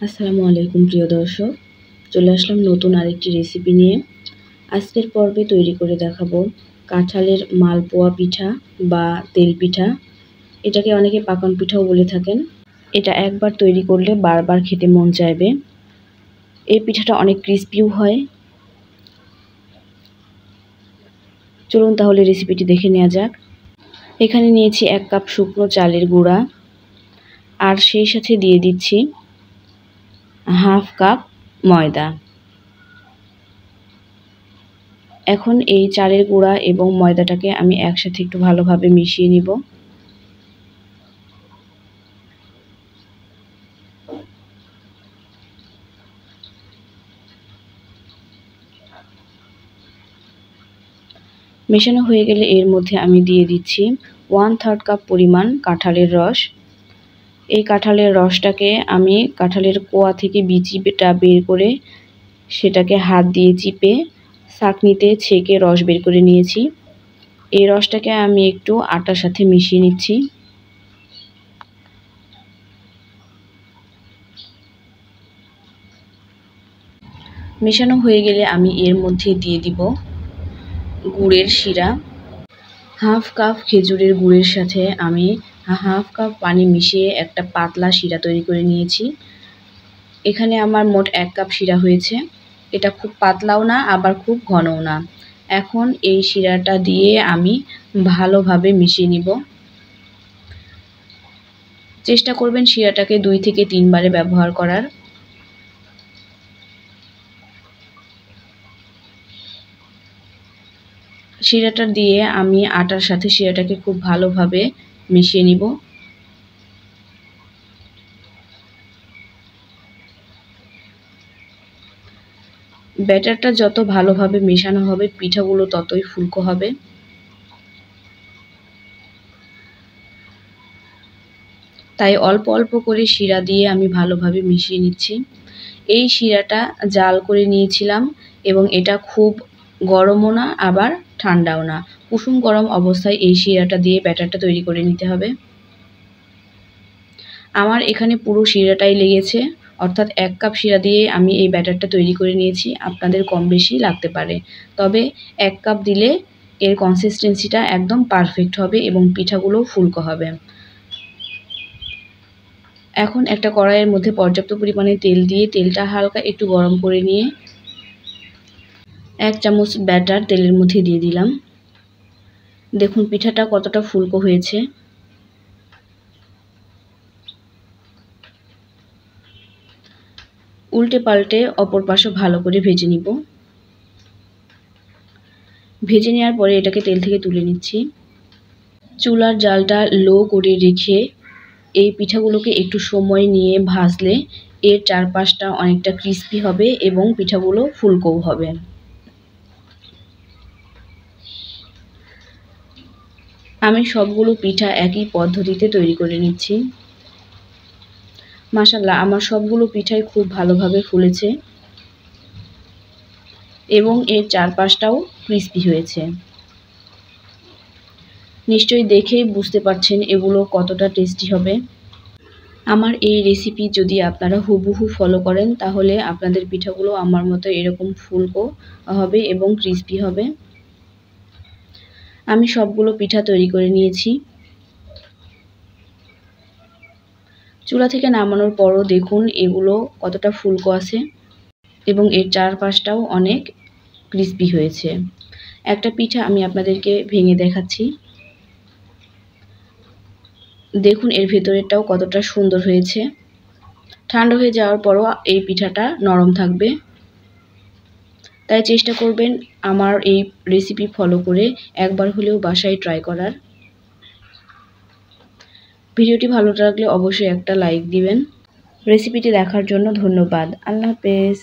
আসসালামু আলাইকুম প্রিয় দর্শক, চলে আসলাম নতুন আরেকটি রেসিপি নিয়ে। আজকের পর্বে তৈরি করে দেখাবো কাঁঠালের মালপোয়া পিঠা বা তেল পিঠা। এটাকে অনেকে পাকান পিঠাও বলে থাকেন। এটা একবার তৈরি করলে বারবার খেতে মন চাইবে। এই পিঠাটা অনেক ক্রিস্পিও হয়। চলুন তাহলে রেসিপিটি দেখে নেওয়া যাক। এখানে নিয়েছি 1 কাপ শুকনো চালের গুঁড়া, আর সেই সাথে দিয়ে দিচ্ছি হাফ কাপ ময়দা। এখন এই চালের গুঁড়া এবং ময়দাটাকে আমি একসাথে একটু ভালোভাবে মিশিয়ে নিব। মেশানো হয়ে গেলে এর মধ্যে আমি দিয়ে দিচ্ছি 1/3 কাপ পরিমাণ কাঁঠালের রস। এই কাঁঠালের রসটাকে আমি কাঁঠালের কোয়া থেকে বিচিটা বের করে সেটাকে হাত দিয়ে চিপে ছাঁকনিতে ছেঁকে রস বের করে নিয়েছি। এই রসটাকে আমি একটু আটার সাথে মিশিয়ে নিচ্ছি। মেশানো হয়ে গেলে আমি এর মধ্যে দিয়ে দিব গুড়ের শিরা। হাফ কাপ খেজুরের গুড়ের সাথে আমি হাফ কাপ পানি মিশিয়ে একটা পাতলা শিরা তৈরি করে নিয়েছি। এখানে আমার মোট 1 কাপ শিরা হয়েছে। এটা খুব পাতলাও না আবার খুব ঘনও না। এখন এই শিরাটা দিয়ে আমি ভালোভাবে মিশিয়ে নিব। চেষ্টা করবেন শিরাটাকে 2 থেকে 3 বারে ব্যবহার করার। শিরাটা দিয়ে আমি আটার সাথে শিরাটাকে খুব ভালোভাবে মিশিয়ে নিব। ব্যাটারটা যত ভালোভাবে মেশানো হবে পিঠাগুলো ততই ফুলকো হবে। তাই অল্প অল্প করে শিরা দিয়ে আমি ভালোভাবে মিশিয়ে নিচ্ছি। এই শিরাটা জাল করে নিয়েছিলাম এবং এটা খুব গরমও না আবার ঠান্ডাও না, কুসুম গরম অবস্থায় এই শিরাটা দিয়ে ব্যাটারটা তৈরি করে নিতে হবে। আমার এখানে পুরো শিরাটাই লেগেছে, অর্থাৎ 1 কাপ শিরা দিয়ে আমি এই ব্যাটারটা তৈরি করে নিয়েছি। আপনাদের কম বেশি লাগতে পারে, তবে 1 কাপ দিলে এর কনসিস্টেন্সিটা একদম পারফেক্ট হবে এবং পিঠাগুলো ফুলকো হবে। এখন একটা কড়াইয়ের মধ্যে পর্যাপ্ত পরিমাণে তেল দিয়ে তেলটা হালকা একটু গরম করে নিয়ে 1 চামচ ব্যাটার তেলের মধ্যে দিয়ে দিলাম। দেখুন পিঠাটা কতটা ফুলকো হয়েছে। উল্টে পাল্টে অপর পাশে ভালো করে ভেজে নিব। ভেজে নেওয়ার পরে এটাকে তেল থেকে তুলে নিচ্ছি। চুলার জালটা লো করে রেখে এই পিঠাগুলোকে একটু সময় নিয়ে ভাজলে এর চারপাশটা অনেকটা ক্রিস্পি হবে এবং পিঠাগুলো ফুলকোও হবে। আমি সবগুলো পিঠা একই পদ্ধতিতে তৈরি করে নিচ্ছি। মাশাআল্লাহ, আমার সবগুলো পিঠাই খুব ভালোভাবে ফুলেছে এবং এর চারপাশটাও ক্রিস্পি হয়েছে। নিশ্চয়ই দেখেই বুঝতে পারছেন এগুলো কতটা টেস্টি হবে। আমার এই রেসিপি যদি আপনারা হুবহু ফলো করেন তাহলে আপনাদের পিঠাগুলো আমার মতো এরকম ফুলকো হবে এবং ক্রিস্পি হবে। আমি সবগুলো পিঠা তৈরি করে নিয়েছি। চুলা থেকে নামানোর পরও দেখুন এগুলো কতটা ফুলকো আছে এবং এর চারপাশটাও অনেক ক্রিস্পি হয়েছে। একটা পিঠা আমি আপনাদেরকে ভেঙে দেখাচ্ছি। দেখুন এর ভেতরেরটাও কতটা সুন্দর হয়েছে। ঠান্ডা হয়ে যাওয়ার পরও এই পিঠাটা নরম থাকবে। তাই চেষ্টা করবেন আমার এই রেসিপি ফলো করে একবার হলেও বাসায় ট্রাই করার। ভিডিওটি ভালো লাগলে অবশ্যই একটা লাইক দিবেন। রেসিপিটি দেখার জন্য ধন্যবাদ। আল্লাহ হাফেজ।